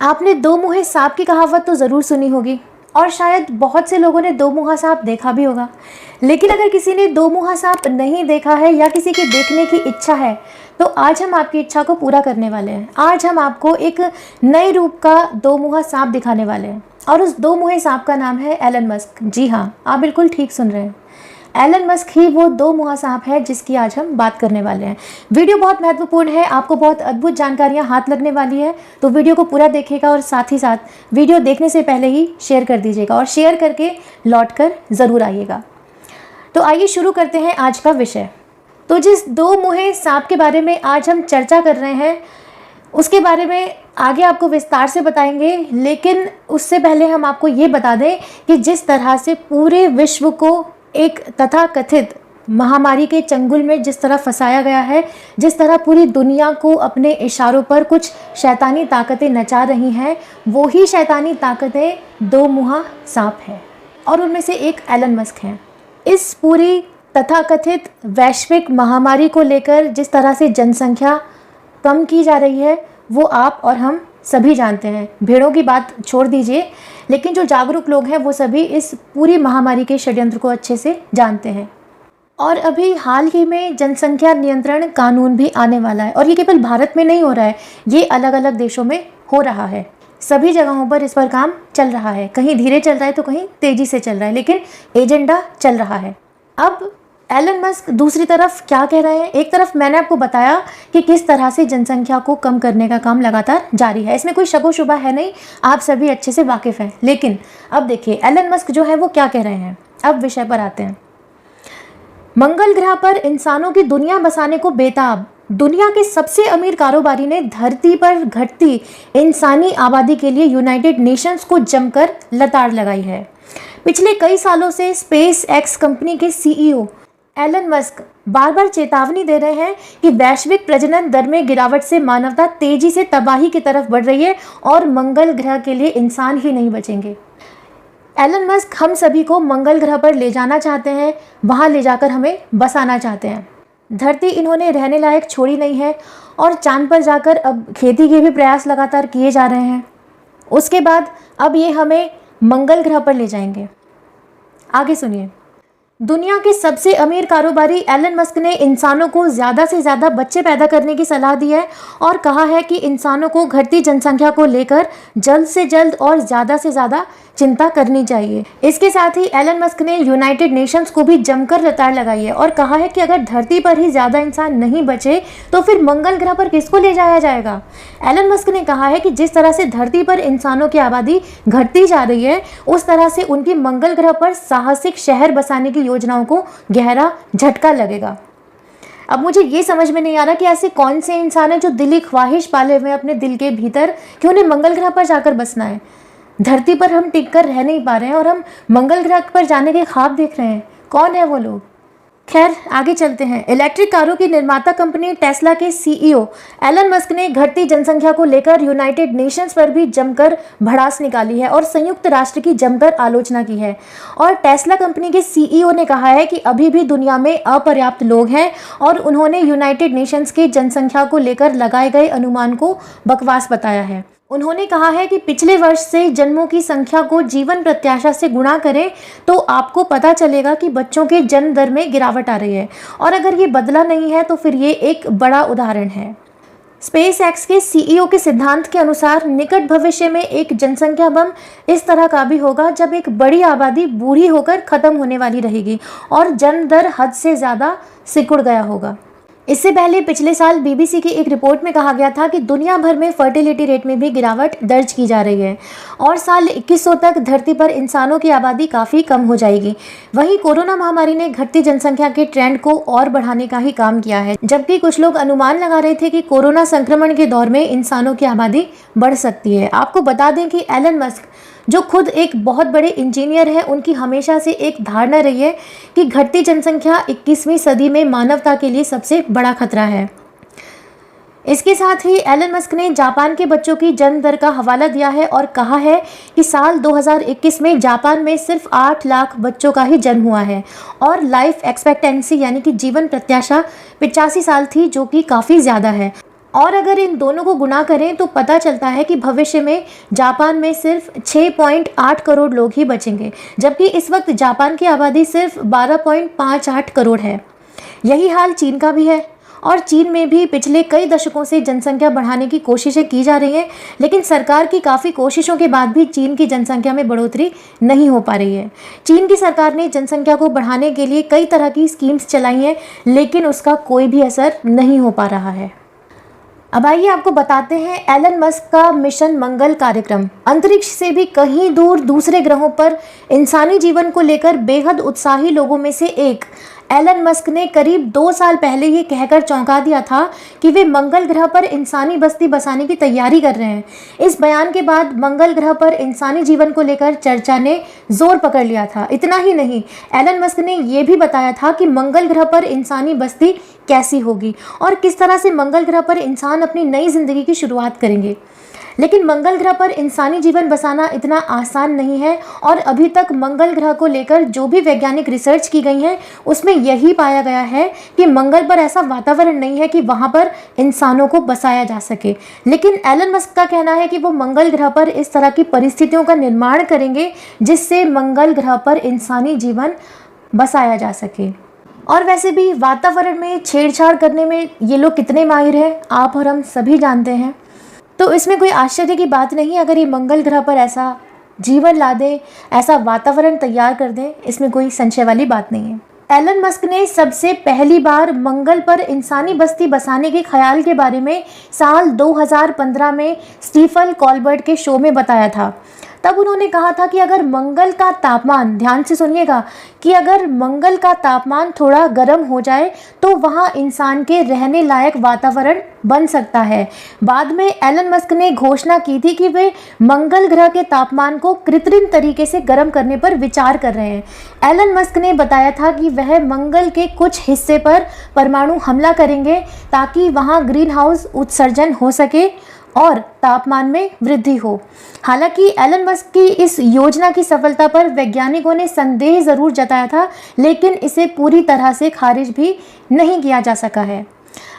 आपने दो मुँहे सांप की कहावत तो ज़रूर सुनी होगी और शायद बहुत से लोगों ने दो मुँहा सांप देखा भी होगा। लेकिन अगर किसी ने दो मुँहा सांप नहीं देखा है या किसी की देखने की इच्छा है तो आज हम आपकी इच्छा को पूरा करने वाले हैं। आज हम आपको एक नए रूप का दो मुँहा सांप दिखाने वाले हैं और उस दो मुँहे सांप का नाम है एलन मस्क। जी हाँ, आप बिल्कुल ठीक सुन रहे हैं। एलन मस्क ही वो दो मुँहा सांप है जिसकी आज हम बात करने वाले हैं। वीडियो बहुत महत्वपूर्ण है, आपको बहुत अद्भुत जानकारियां हाथ लगने वाली है, तो वीडियो को पूरा देखिएगा और साथ ही साथ वीडियो देखने से पहले ही शेयर कर दीजिएगा और शेयर करके लौट कर ज़रूर आइएगा। तो आइए शुरू करते हैं आज का विषय। तो जिस दो मुँहे सांप के बारे में आज हम चर्चा कर रहे हैं उसके बारे में आगे आपको विस्तार से बताएंगे, लेकिन उससे पहले हम आपको ये बता दें कि जिस तरह से पूरे विश्व को एक तथाकथित महामारी के चंगुल में जिस तरह फंसाया गया है, जिस तरह पूरी दुनिया को अपने इशारों पर कुछ शैतानी ताकतें नचा रही हैं, वो ही शैतानी ताकतें दो मुँहा सांप हैं और उनमें से एक एलन मस्क हैं। इस पूरी तथाकथित वैश्विक महामारी को लेकर जिस तरह से जनसंख्या कम की जा रही है वो आप और हम सभी जानते हैं। भेड़ों की बात छोड़ दीजिए, लेकिन जो जागरूक लोग हैं वो सभी इस पूरी महामारी के षड्यंत्र को अच्छे से जानते हैं। और अभी हाल ही में जनसंख्या नियंत्रण कानून भी आने वाला है और ये केवल भारत में नहीं हो रहा है, ये अलग अलग देशों में हो रहा है। सभी जगहों पर इस पर काम चल रहा है, कहीं धीरे चल रहा है तो कहीं तेज़ी से चल रहा है, लेकिन एजेंडा चल रहा है। अब एलन मस्क दूसरी तरफ क्या कह रहे हैं। एक तरफ मैंने आपको बताया कि किस तरह से जनसंख्या को कम करने का काम लगातार जारी है, इसमें कोई शक व शुबा है नहीं, आप सभी अच्छे से वाकिफ़ हैं। लेकिन अब देखिए एलन मस्क जो है वो क्या कह रहे हैं। अब विषय पर आते हैं। मंगल ग्रह पर इंसानों की दुनिया बसाने को बेताब दुनिया के सबसे अमीर कारोबारी ने धरती पर घटती इंसानी आबादी के लिए यूनाइटेड नेशंस को जमकर लताड़ लगाई है। पिछले कई सालों से स्पेस एक्स कंपनी के सीईओ एलन मस्क बार बार चेतावनी दे रहे हैं कि वैश्विक प्रजनन दर में गिरावट से मानवता तेजी से तबाही की तरफ बढ़ रही है और मंगल ग्रह के लिए इंसान ही नहीं बचेंगे। एलन मस्क हम सभी को मंगल ग्रह पर ले जाना चाहते हैं, वहां ले जाकर हमें बसाना चाहते हैं। धरती इन्होंने रहने लायक छोड़ी नहीं है और चांद पर जाकर अब खेती के भी प्रयास लगातार किए जा रहे हैं। उसके बाद अब ये हमें मंगल ग्रह पर ले जाएंगे। आगे सुनिए। दुनिया के सबसे अमीर कारोबारी एलन मस्क ने इंसानों को ज़्यादा से ज़्यादा बच्चे पैदा करने की सलाह दी है और कहा है कि इंसानों को घटती जनसंख्या को लेकर जल्द से जल्द और ज़्यादा से ज़्यादा चिंता करनी चाहिए। इसके साथ ही एलन मस्क ने यूनाइटेड नेशंस को भी जमकर लताड़ लगाई है और कहा है कि अगर धरती पर ही ज़्यादा इंसान नहीं बचे तो फिर मंगल ग्रह पर किसको ले जाया जाएगा। एलन मस्क ने कहा है कि जिस तरह से धरती पर इंसानों की आबादी घटती जा रही है उस तरह से उनकी मंगल ग्रह पर साहसिक शहर बसाने की योजनाओं को गहरा झटका लगेगा। अब मुझे ये समझ में नहीं आ रहा कि ऐसे कौन से इंसान हैं जो दिली ख्वाहिश पाले हुए अपने दिल के भीतर कि उन्हें मंगल ग्रह पर जाकर बसना है। धरती पर हम टिक कर रह नहीं पा रहे हैं और हम मंगल ग्रह पर जाने के ख्वाब देख रहे हैं। कौन है वो लोग? खैर आगे चलते हैं। इलेक्ट्रिक कारों की निर्माता कंपनी टेस्ला के सीईओ एलन मस्क ने घटती जनसंख्या को लेकर यूनाइटेड नेशंस पर भी जमकर भड़ास निकाली है और संयुक्त राष्ट्र की जमकर आलोचना की है। और टेस्ला कंपनी के सीईओ ने कहा है कि अभी भी दुनिया में अपर्याप्त लोग हैं और उन्होंने यूनाइटेड नेशंस की जनसंख्या को लेकर लगाए गए अनुमान को बकवास बताया है। उन्होंने कहा है कि पिछले वर्ष से जन्मों की संख्या को जीवन प्रत्याशा से गुणा करें तो आपको पता चलेगा कि बच्चों के जन्म दर में गिरावट आ रही है और अगर ये बदला नहीं है तो फिर ये एक बड़ा उदाहरण है। स्पेस एक्स के सीईओ के सिद्धांत के अनुसार निकट भविष्य में एक जनसंख्या बम इस तरह का भी होगा जब एक बड़ी आबादी बूढ़ी होकर ख़त्म होने वाली रहेगी और जन्म दर हद से ज़्यादा सिकुड़ गया होगा। इससे पहले पिछले साल बीबीसी की एक रिपोर्ट में कहा गया था कि दुनिया भर में फर्टिलिटी रेट में भी गिरावट दर्ज की जा रही है और साल 2100 तक धरती पर इंसानों की आबादी काफ़ी कम हो जाएगी। वहीं कोरोना महामारी ने घटती जनसंख्या के ट्रेंड को और बढ़ाने का ही काम किया है, जबकि कुछ लोग अनुमान लगा रहे थे कि कोरोना संक्रमण के दौर में इंसानों की आबादी बढ़ सकती है। आपको बता दें कि एलन मस्क जो खुद एक बहुत बड़े इंजीनियर हैं, उनकी हमेशा से एक धारणा रही है कि घटती जनसंख्या 21वीं सदी में मानवता के लिए सबसे बड़ा खतरा है। इसके साथ ही एलन मस्क ने जापान के बच्चों की जन्म दर का हवाला दिया है और कहा है कि साल 2021 में जापान में सिर्फ 8 लाख बच्चों का ही जन्म हुआ है और लाइफ एक्सपेक्टेंसी यानी कि जीवन प्रत्याशा 85 साल थी, जो कि काफ़ी ज़्यादा है। और अगर इन दोनों को गुणा करें तो पता चलता है कि भविष्य में जापान में सिर्फ 6.8 करोड़ लोग ही बचेंगे, जबकि इस वक्त जापान की आबादी सिर्फ 12.58 करोड़ है। यही हाल चीन का भी है और चीन में भी पिछले कई दशकों से जनसंख्या बढ़ाने की कोशिशें की जा रही हैं, लेकिन सरकार की काफ़ी कोशिशों के बाद भी चीन की जनसंख्या में बढ़ोतरी नहीं हो पा रही है। चीन की सरकार ने जनसंख्या को बढ़ाने के लिए कई तरह की स्कीम्स चलाई हैं, लेकिन उसका कोई भी असर नहीं हो पा रहा है। अब आइए आपको बताते हैं एलन मस्क का मिशन मंगल कार्यक्रम। अंतरिक्ष से भी कहीं दूर दूसरे ग्रहों पर इंसानी जीवन को लेकर बेहद उत्साही लोगों में से एक एलन मस्क ने करीब 2 साल पहले ही कहकर चौंका दिया था कि वे मंगल ग्रह पर इंसानी बस्ती बसाने की तैयारी कर रहे हैं। इस बयान के बाद मंगल ग्रह पर इंसानी जीवन को लेकर चर्चा ने जोर पकड़ लिया था। इतना ही नहीं, एलन मस्क ने यह भी बताया था कि मंगल ग्रह पर इंसानी बस्ती कैसी होगी और किस तरह से मंगल ग्रह पर इंसान अपनी नई जिंदगी की शुरुआत करेंगे। लेकिन मंगल ग्रह पर इंसानी जीवन बसाना इतना आसान नहीं है और अभी तक मंगल ग्रह को लेकर जो भी वैज्ञानिक रिसर्च की गई है उसमें यही पाया गया है कि मंगल पर ऐसा वातावरण नहीं है कि वहां पर इंसानों को बसाया जा सके। लेकिन एलन मस्क का कहना है कि वो मंगल ग्रह पर इस तरह की परिस्थितियों का निर्माण करेंगे जिससे मंगल ग्रह पर इंसानी जीवन बसाया जा सके। और वैसे भी वातावरण में छेड़छाड़ करने में ये लोग कितने माहिर हैं आप और हम सभी जानते हैं, तो इसमें कोई आश्चर्य की बात नहीं अगर ये मंगल ग्रह पर ऐसा जीवन ला दें, ऐसा वातावरण तैयार कर दें, इसमें कोई संशय वाली बात नहीं है। एलन मस्क ने सबसे पहली बार मंगल पर इंसानी बस्ती बसाने के ख्याल के बारे में साल 2015 में स्टीफन कॉलबर्ट के शो में बताया था। तब उन्होंने कहा था कि अगर मंगल का तापमान, ध्यान से सुनिएगा, कि अगर मंगल का तापमान थोड़ा गर्म हो जाए तो वहाँ इंसान के रहने लायक वातावरण बन सकता है। बाद में एलन मस्क ने घोषणा की थी कि वे मंगल ग्रह के तापमान को कृत्रिम तरीके से गर्म करने पर विचार कर रहे हैं। एलन मस्क ने बताया था कि वह मंगल के कुछ हिस्से पर परमाणु हमला करेंगे ताकि वहाँ ग्रीन हाउस उत्सर्जन हो सके और तापमान में वृद्धि हो। हालांकि एलन मस्क की इस योजना की सफलता पर वैज्ञानिकों ने संदेह ज़रूर जताया था, लेकिन इसे पूरी तरह से खारिज भी नहीं किया जा सका है।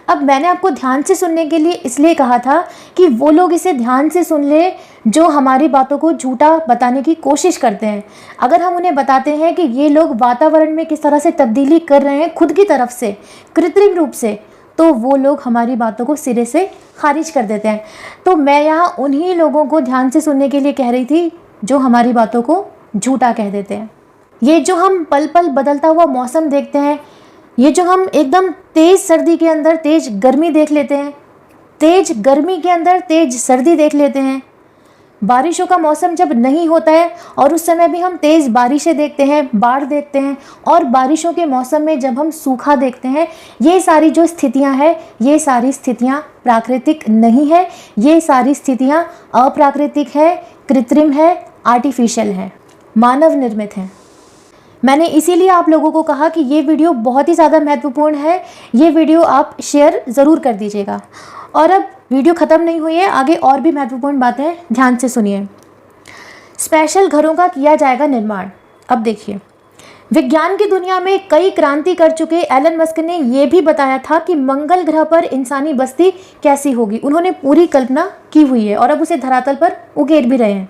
अब मैंने आपको ध्यान से सुनने के लिए इसलिए कहा था कि वो लोग इसे ध्यान से सुन ले जो हमारी बातों को झूठा बताने की कोशिश करते हैं। अगर हम उन्हें बताते हैं कि ये लोग वातावरण में किस तरह से तब्दीली कर रहे हैं खुद की तरफ से, कृत्रिम रूप से, तो वो लोग हमारी बातों को सिरे से खारिज कर देते हैं। तो मैं यहाँ उन्हीं लोगों को ध्यान से सुनने के लिए कह रही थी जो हमारी बातों को झूठा कह देते हैं। ये जो हम पल पल बदलता हुआ मौसम देखते हैं, ये जो हम एकदम तेज़ सर्दी के अंदर तेज़ गर्मी देख लेते हैं, तेज़ गर्मी के अंदर तेज़ सर्दी देख लेते हैं, बारिशों का मौसम जब नहीं होता है और उस समय भी हम तेज़ बारिशें देखते हैं, बाढ़ देखते हैं, और बारिशों के मौसम में जब हम सूखा देखते हैं, ये सारी जो स्थितियां हैं, ये सारी स्थितियां प्राकृतिक नहीं है, ये सारी स्थितियां अप्राकृतिक है, कृत्रिम है, आर्टिफिशियल है, मानव निर्मित हैं। मैंने इसीलिए आप लोगों को कहा कि ये वीडियो बहुत ही ज़्यादा महत्वपूर्ण है, ये वीडियो आप शेयर ज़रूर कर दीजिएगा। और अब वीडियो ख़त्म नहीं हुई है, आगे और भी महत्वपूर्ण बातें ध्यान से सुनिए। स्पेशल घरों का किया जाएगा निर्माण। अब देखिए, विज्ञान की दुनिया में कई क्रांति कर चुके एलन मस्क ने यह भी बताया था कि मंगल ग्रह पर इंसानी बस्ती कैसी होगी। उन्होंने पूरी कल्पना की हुई है और अब उसे धरातल पर उकेर भी रहे हैं।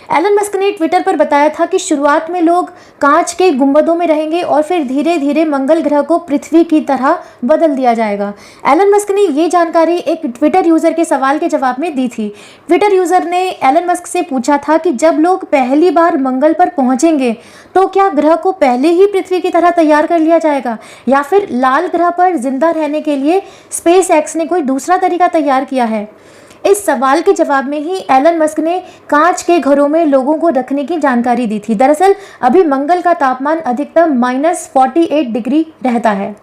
एलन मस्क ने ट्विटर पर बताया था कि शुरुआत में लोग कांच के गुंबदों में रहेंगे और फिर धीरे धीरे मंगल ग्रह को पृथ्वी की तरह बदल दिया जाएगा। एलन मस्क ने ये जानकारी एक ट्विटर यूज़र के सवाल के जवाब में दी थी। ट्विटर यूज़र ने एलन मस्क से पूछा था कि जब लोग पहली बार मंगल पर पहुंचेंगे तो क्या ग्रह को पहले ही पृथ्वी की तरह तैयार कर लिया जाएगा या फिर लाल ग्रह पर जिंदा रहने के लिए स्पेस एक्स ने कोई दूसरा तरीका तैयार किया है। इस सवाल के जवाब में ही एलन मस्क ने कांच के घरों में लोगों को रखने की जानकारी दी थी। दरअसल अभी मंगल का तापमान अधिकतम -48 डिग्री रहता है।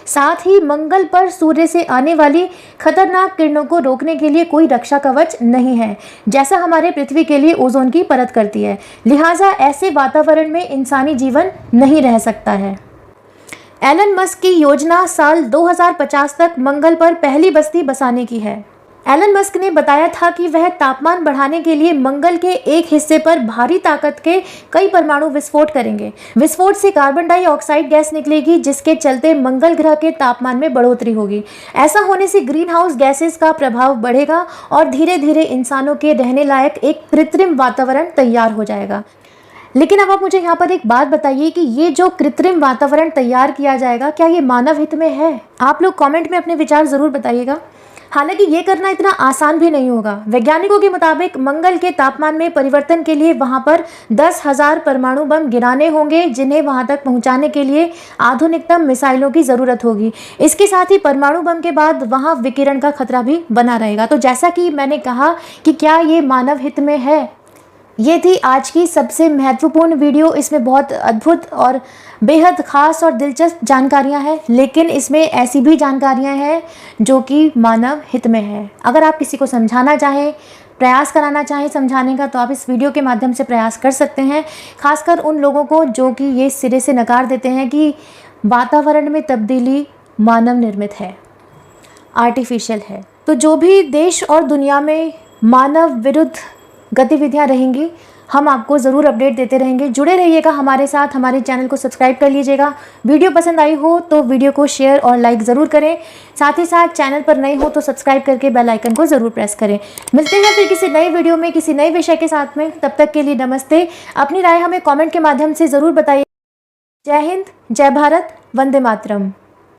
साथ ही मंगल पर सूर्य से आने वाली खतरनाक किरणों को रोकने के लिए कोई रक्षा कवच नहीं है, जैसा हमारे पृथ्वी के लिए ओजोन की परत करती है। लिहाजा ऐसे वातावरण में इंसानी जीवन नहीं रह सकता है। एलन मस्क की योजना साल 2050 तक मंगल पर पहली बस्ती बसाने की है। एलन मस्क ने बताया था कि वह तापमान बढ़ाने के लिए मंगल के एक हिस्से पर भारी ताकत के कई परमाणु विस्फोट करेंगे। विस्फोट से कार्बन डाइऑक्साइड गैस निकलेगी, जिसके चलते मंगल ग्रह के तापमान में बढ़ोतरी होगी। ऐसा होने से ग्रीन हाउस गैसेस का प्रभाव बढ़ेगा और धीरे धीरे इंसानों के रहने लायक एक कृत्रिम वातावरण तैयार हो जाएगा। लेकिन अब आप मुझे यहाँ पर एक बात बताइए कि ये जो कृत्रिम वातावरण तैयार किया जाएगा, क्या ये मानव हित में है? आप लोग कमेंट में अपने विचार ज़रूर बताइएगा। हालांकि ये करना इतना आसान भी नहीं होगा। वैज्ञानिकों के मुताबिक मंगल के तापमान में परिवर्तन के लिए वहां पर 10,000 परमाणु बम गिराने होंगे, जिन्हें वहां तक पहुंचाने के लिए आधुनिकतम मिसाइलों की ज़रूरत होगी। इसके साथ ही परमाणु बम के बाद वहां विकिरण का खतरा भी बना रहेगा। तो जैसा कि मैंने कहा कि क्या ये मानव हित में है, ये थी आज की सबसे महत्वपूर्ण वीडियो। इसमें बहुत अद्भुत और बेहद ख़ास और दिलचस्प जानकारियां हैं, लेकिन इसमें ऐसी भी जानकारियां हैं जो कि मानव हित में है। अगर आप किसी को समझाना चाहें, प्रयास कराना चाहें समझाने का, तो आप इस वीडियो के माध्यम से प्रयास कर सकते हैं। खासकर उन लोगों को जो कि ये सिरे से नकार देते हैं कि वातावरण में तब्दीली मानव निर्मित है, आर्टिफिशियल है। तो जो भी देश और दुनिया में मानव विरुद्ध गतिविधियां रहेंगी, हम आपको ज़रूर अपडेट देते रहेंगे। जुड़े रहिएगा हमारे साथ, हमारे चैनल को सब्सक्राइब कर लीजिएगा। वीडियो पसंद आई हो तो वीडियो को शेयर और लाइक ज़रूर करें। साथ ही साथ चैनल पर नए हो तो सब्सक्राइब करके बेल आइकन को ज़रूर प्रेस करें। मिलते हैं फिर किसी नई वीडियो में किसी नए विषय के साथ में। तब तक के लिए नमस्ते। अपनी राय हमें कॉमेंट के माध्यम से ज़रूर बताइए। जय हिंद, जय भारत, वंदे मातरम।